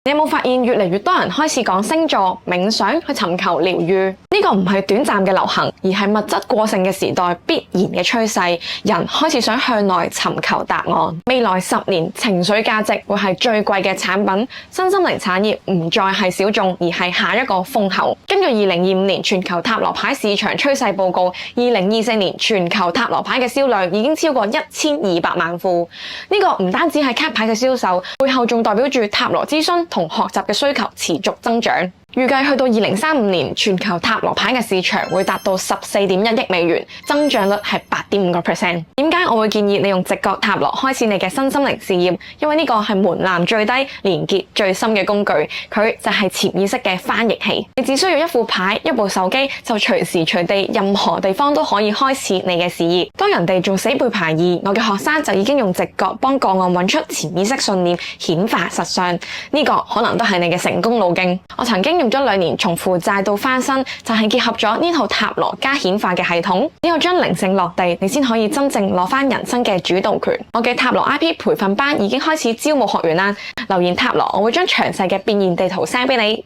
你有冇發現越嚟越多人開始講星座、冥想去尋求療癒？呢個唔係短暫嘅流行，而係物質過剩嘅時代必然嘅趨勢。人開始想向內尋求答案。未來10年，情緒價值會係最貴嘅產品，身心靈產業唔再係小眾，而係下一個風口。根據2025年全球塔羅牌市場趨勢報告，2024年全球塔羅牌嘅銷量已經超過1200萬副。呢個唔單止係卡牌嘅銷售，背後仲代表住塔羅諮詢同學習嘅需求持續增長。預計去到2035年，全球塔羅牌嘅市場會達到14.1億美元，增長率係8.5%。點解我會建議你用直覺塔羅開始你嘅身心靈事業？因為呢個係門檻最低、連結最深嘅工具，佢就係潛意識嘅翻譯器。你只需要一副牌、一部手機，就隨時隨地、任何地方都可以開始你嘅事業。當人哋仲死背牌意，我嘅學生就已經用直覺幫個案揾出潛意識信念，顯化實相。呢個可能都係你嘅成功路徑。我曾經用咗2年從負債到翻身，就係結合咗呢套塔羅加顯化嘅系統。只有將靈性落地，你先可以真正攞翻人生嘅主導權。我嘅塔羅 IP 培訓班已經開始招募學員啦，留言塔羅，我會將詳細嘅變現地圖 send 俾你。